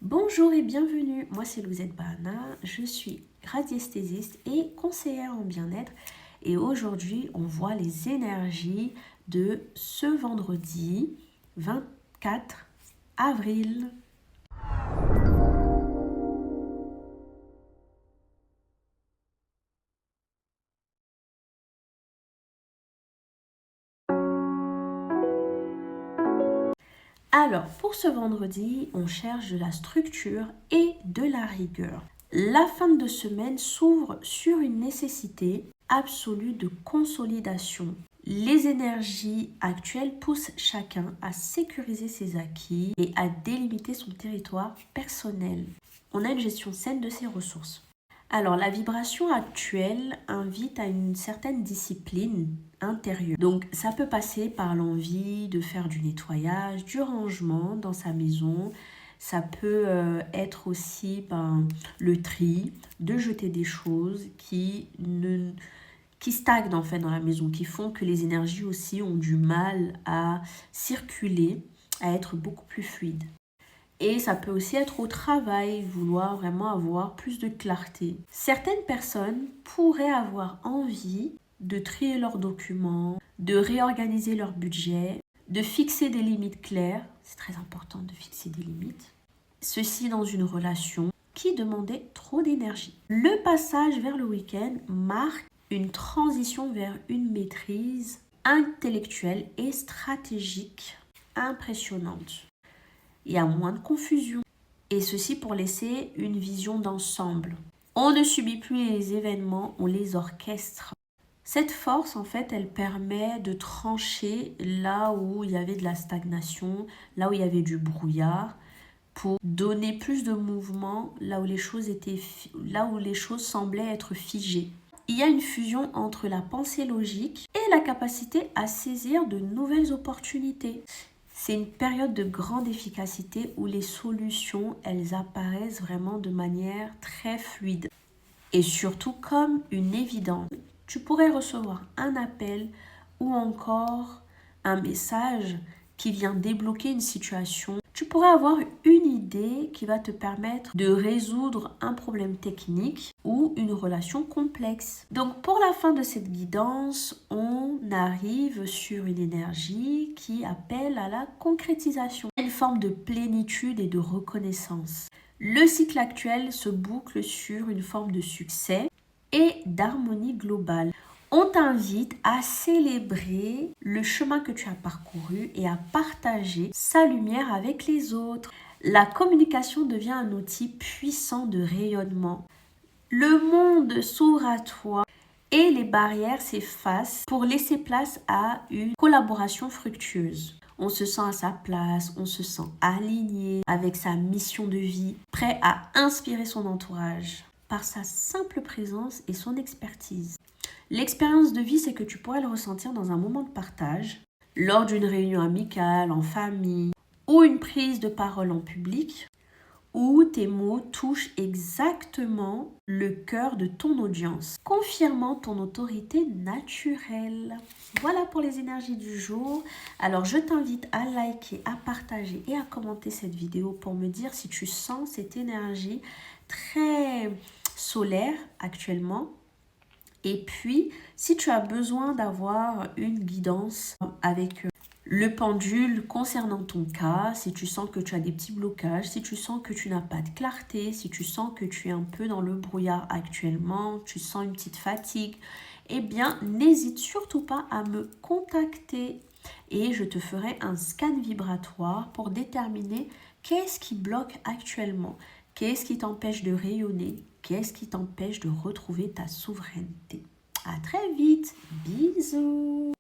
Bonjour et bienvenue, moi c'est Louisette Bahana, je suis radiesthésiste et conseillère en bien-être et aujourd'hui on voit les énergies de ce vendredi 24 avril. Alors, pour ce vendredi, on cherche de la structure et de la rigueur. La fin de semaine s'ouvre sur une nécessité absolue de consolidation. Les énergies actuelles poussent chacun à sécuriser ses acquis et à délimiter son territoire personnel. On a une gestion saine de ses ressources. Alors, la vibration actuelle invite à une certaine discipline intérieure. Donc, ça peut passer par l'envie de faire du nettoyage, du rangement dans sa maison. Ça peut être aussi le tri, de jeter des choses qui stagnent en fait dans la maison, qui font que les énergies aussi ont du mal à circuler, à être beaucoup plus fluides. Et ça peut aussi être au travail, vouloir vraiment avoir plus de clarté. Certaines personnes pourraient avoir envie de trier leurs documents, de réorganiser leur budget, de fixer des limites claires. C'est très important de fixer des limites. Ceci dans une relation qui demandait trop d'énergie. Le passage vers le week-end marque une transition vers une maîtrise intellectuelle et stratégique impressionnante. Il y a moins de confusion. Et ceci pour laisser une vision d'ensemble. On ne subit plus les événements, on les orchestre. Cette force, en fait, elle permet de trancher là où il y avait de la stagnation, là où il y avait du brouillard, pour donner plus de mouvement là où les choses semblaient être figées. Il y a une fusion entre la pensée logique et la capacité à saisir de nouvelles opportunités. C'est une période de grande efficacité où les solutions, elles apparaissent vraiment de manière très fluide et surtout comme une évidence. Tu pourrais recevoir un appel ou encore un message qui vient débloquer une situation. Tu pourrais avoir une idée qui va te permettre de résoudre un problème technique ou une relation complexe. Donc pour la fin de cette guidance, on arrive sur une énergie qui appelle à la concrétisation, une forme de plénitude et de reconnaissance. Le cycle actuel se boucle sur une forme de succès et d'harmonie globale. On t'invite à célébrer le chemin que tu as parcouru et à partager sa lumière avec les autres. La communication devient un outil puissant de rayonnement. Le monde s'ouvre à toi et les barrières s'effacent pour laisser place à une collaboration fructueuse. On se sent à sa place, on se sent aligné avec sa mission de vie, prêt à inspirer son entourage par sa simple présence et son expertise. L'expérience de vie, c'est que tu pourrais le ressentir dans un moment de partage, lors d'une réunion amicale, en famille, ou une prise de parole en public, où tes mots touchent exactement le cœur de ton audience, confirmant ton autorité naturelle. Voilà pour les énergies du jour. Alors je t'invite à liker, à partager et à commenter cette vidéo pour me dire si tu sens cette énergie très solaire actuellement. Et puis, si tu as besoin d'avoir une guidance avec le pendule concernant ton cas, si tu sens que tu as des petits blocages, si tu sens que tu n'as pas de clarté, si tu sens que tu es un peu dans le brouillard actuellement, tu sens une petite fatigue, eh bien, n'hésite surtout pas à me contacter et je te ferai un scan vibratoire pour déterminer qu'est-ce qui bloque actuellement, qu'est-ce qui t'empêche de rayonner, qu'est-ce qui t'empêche de retrouver ta souveraineté. À très vite, bisous.